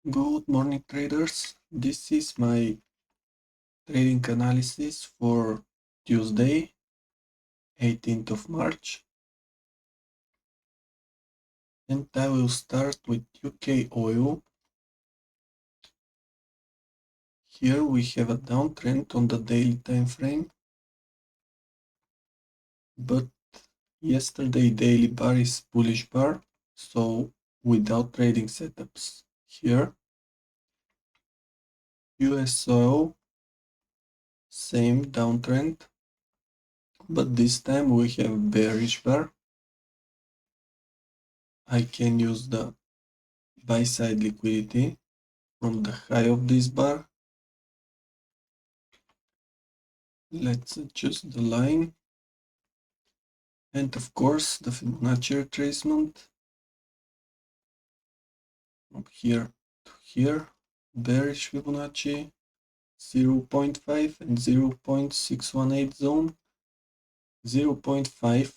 Good morning, traders. This is my trading analysis for Tuesday, 18th of March. And I will start with UK oil. Here we have a downtrend on the daily time frame, but yesterday daily bar is bullish bar, so without trading setups. Here, US oil, same downtrend, but this time we have bearish bar. I can use the buy side liquidity from the high of this bar. Let's adjust the line. And of course, the Fibonacci retracement from here to here, bearish Fibonacci 0.5 and 0.618 zone. 0.5,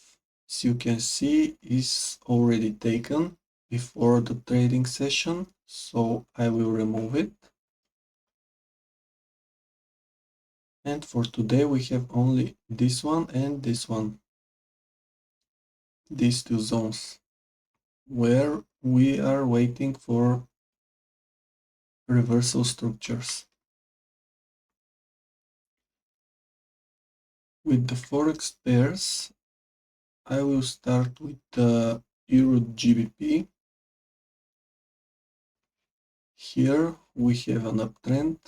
as you can see, is already taken before the trading session, so I will remove it. And for today we have only this one and this one, these two zones, where we are waiting for reversal structures. With the Forex pairs, I will start with the EURGBP. Here we have an uptrend,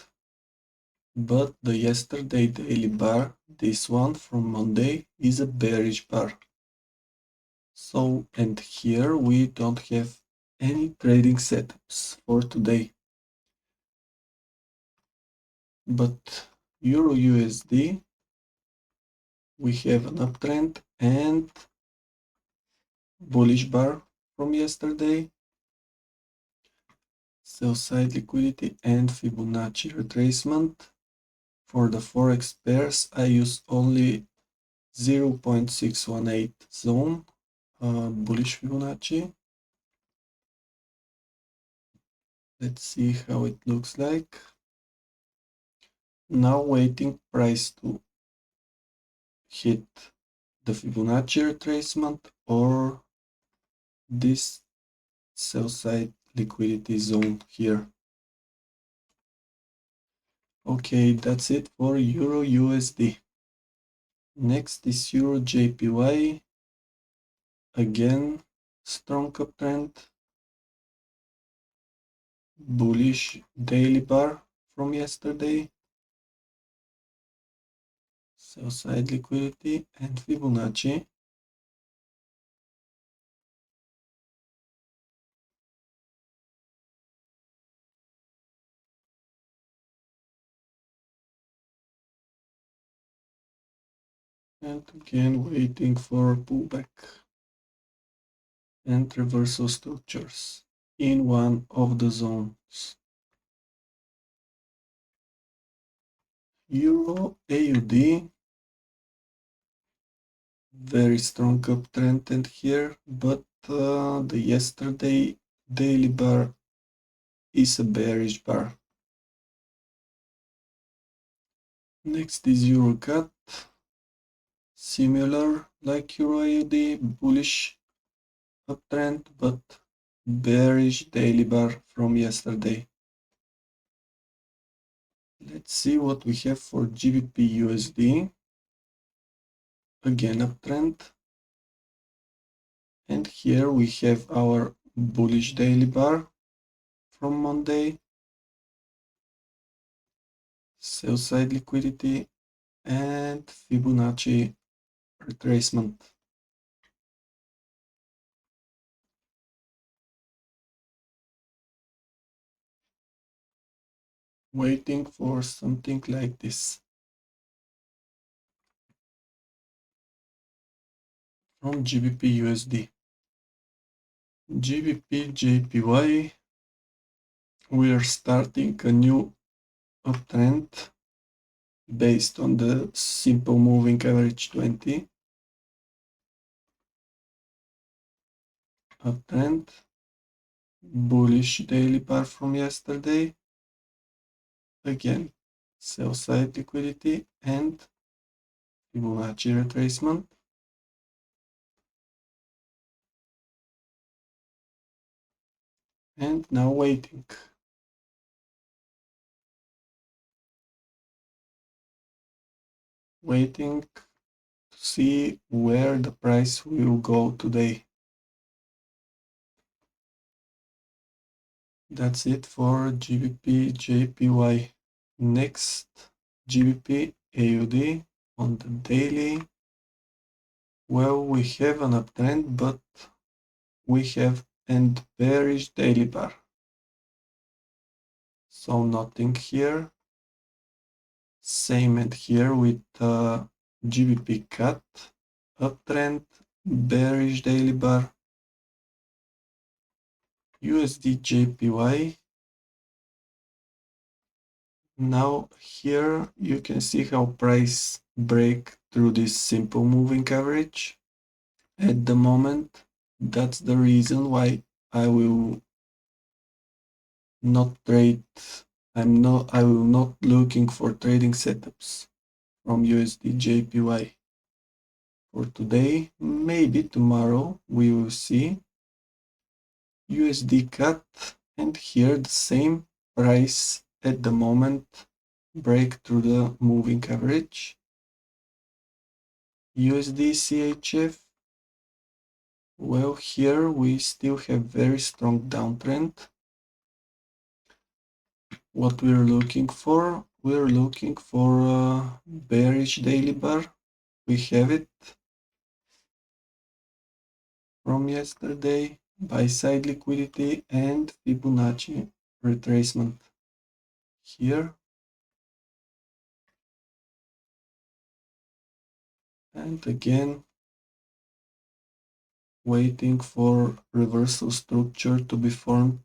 but the yesterday daily bar, this one from Monday, is a bearish bar. So, and here we don't have any trading setups for today. But EURUSD, we have an uptrend and bullish bar from yesterday, sell side liquidity and Fibonacci retracement. For the Forex pairs, I use only 0.618 zone, bullish Fibonacci. Let's see how it looks like. Now waiting price to hit the Fibonacci retracement or this sell side liquidity zone here. Okay, that's it for EURUSD. Next is EURJPY. Again, strong uptrend. Bullish daily bar from yesterday. Sell side liquidity and Fibonacci. And again waiting for pullback and reversal structures in one of the zones. Euro AUD, very strong uptrend and here, but the yesterday daily bar is a bearish bar. Next is EURCAD, similar like Euro AUD, bullish uptrend, but bearish daily bar from yesterday. Let's see what we have for GBPUSD. Again uptrend. And here we have our bullish daily bar from Monday. Sell side liquidity and Fibonacci retracement. Waiting for something like this. From GBPUSD. GBPJPY, we are starting a new uptrend based on the simple moving average 20. Uptrend, bullish daily bar from yesterday. Again, sell side liquidity and Fibonacci retracement. And now waiting. Waiting to see where the price will go today. That's it for GBPJPY. Next, GBPAUD on the daily. Well, we have an uptrend, but we have a bearish daily bar. So nothing here. Same and here with GBPCAD, uptrend, bearish daily bar. USDJPY. Now here you can see how price break through this simple moving average. At the moment, that's the reason why I will not trade. I will not looking for trading setups from USDJPY for today. Maybe tomorrow we will see USDCAD, and here the same price at the moment break through the moving average. USDCHF, well, here we still have very strong downtrend. What we're looking for a bearish daily bar. We have it from yesterday, buy side liquidity and Fibonacci retracement here. And again, waiting for reversal structure to be formed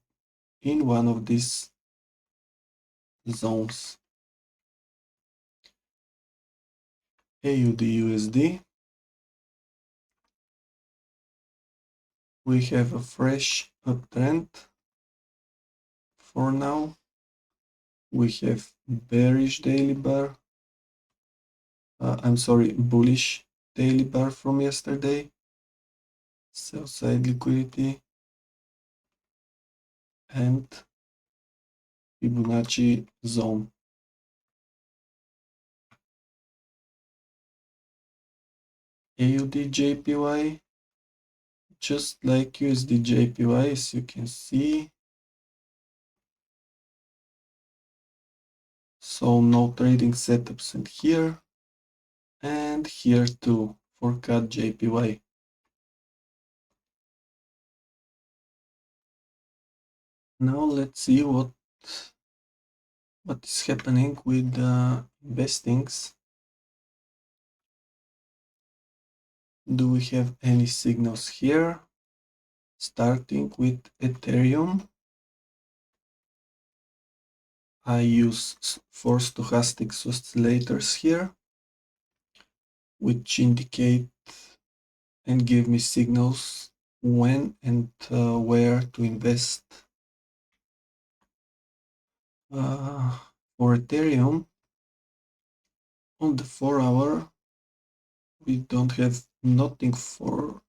in one of these zones. AUDUSD. We have a fresh uptrend. For now, we have bearish daily bar. Bullish daily bar from yesterday. Sell side liquidity and Fibonacci zone. AUDJPY, just like USDJPY, as you can see. So no trading setups in here and here too for CADJPY. Now let's see what is happening with the investings. Do we have any signals here? Starting with Ethereum. I use 4 stochastic oscillators here, which indicate and give me signals when and where to invest. For Ethereum, on the 4-hour, we don't have nothing for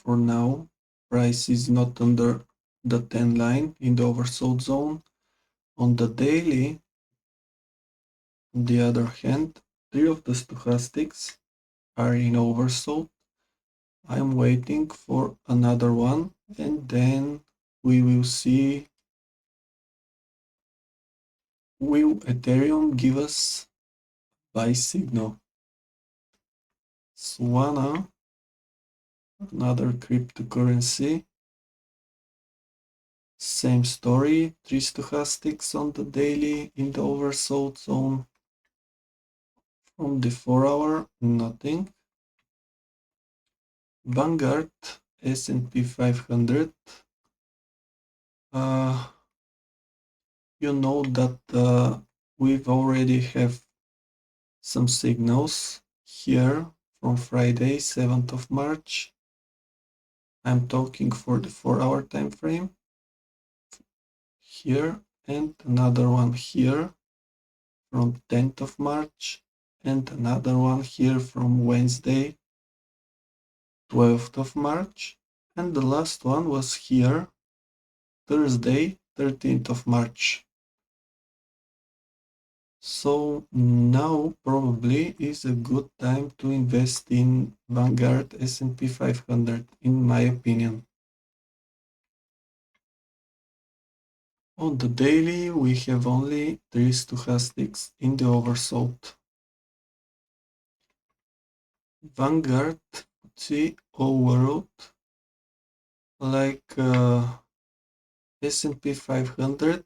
now. Price is not under the 10 line in the oversold zone. On the daily, on the other hand, 3 of the stochastics are in oversold. I'm waiting for another one, and then we will see, will Ethereum give us buy signal. Solana, another cryptocurrency, same story, 3 stochastics on the daily in the oversold zone. From the 4-hour, nothing. Vanguard, S&P 500. You know that we've already have some signals here from Friday, 7th of March. I'm talking for the 4-hour time frame. here, and another one here from 10th of March, and another one here from Wednesday, 12th of March, and the last one was here, Thursday, 13th of March. So now probably is a good time to invest in Vanguard S&P 500, in my opinion. On the daily, we have only 3 stochastics in the oversold. Vanguard, FTSE All, like S&P 500,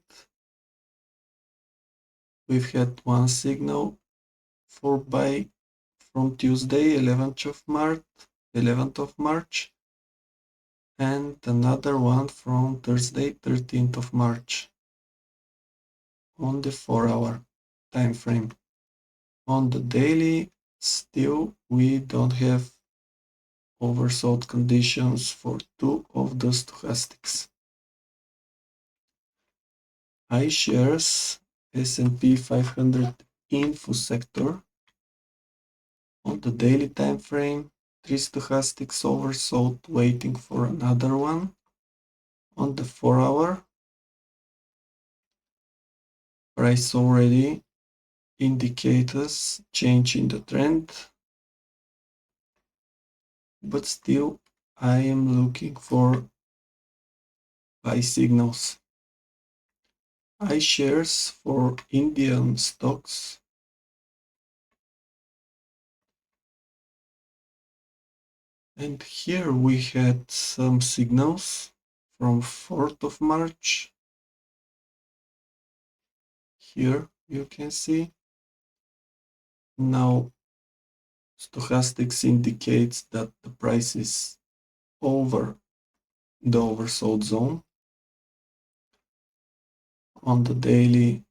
we've had one signal for buy from Tuesday, 11th of March, and another one from Thursday, 13th of March on the 4-hour time frame. On the daily, still we don't have oversold conditions for 2 of the stochastics. iShares S&P 500 info sector. On the daily time frame, 3 stochastics oversold, waiting for another one. On the 4-hour, price already indicators change in the trend, but still I am looking for buy signals. iShares for Indian stocks. And here we had some signals from 4th of March. Here you can see. Now stochastics indicates that the price is over the oversold zone. On the daily,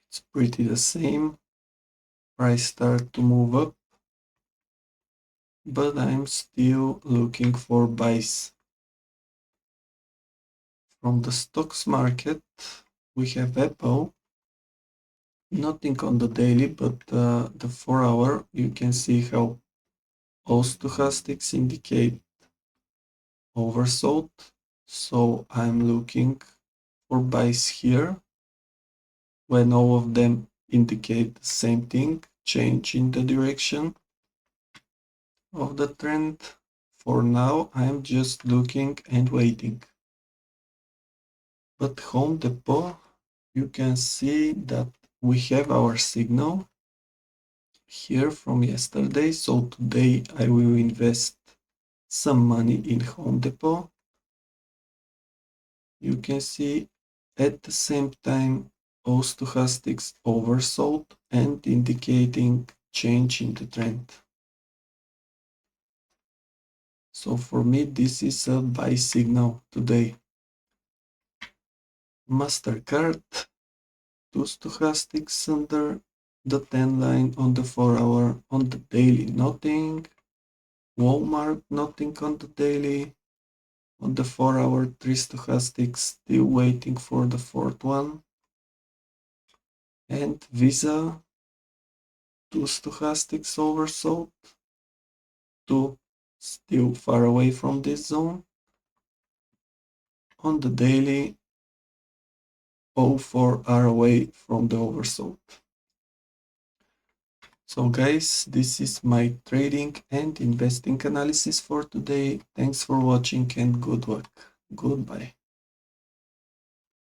it's pretty the same. Price start to move up, but I'm still looking for buys. From the stocks market, we have Apple. Nothing on the daily, but the 4-hour, you can see how all stochastics indicate oversold. So I'm looking for buys here when all of them indicate the same thing, change in the direction of the trend. For now, I'm just looking and waiting. But Home Depot, you can see that we have our signal here from yesterday. So today I will invest some money in Home Depot. You can see at the same time all stochastics oversold and indicating change in the trend. So for me, this is a buy signal today. MasterCard, 2 stochastics under the 10 line on the 4-hour. On the daily, nothing. Walmart, nothing on the daily. On the 4-hour, 3 stochastics, still waiting for the 4th one. And VUSA, 2 stochastics oversold. 2 still far away from this zone. On the daily, all 4 are away from the oversold. So guys, this is my trading and investing analysis for today. Thanks for watching and good luck. Goodbye.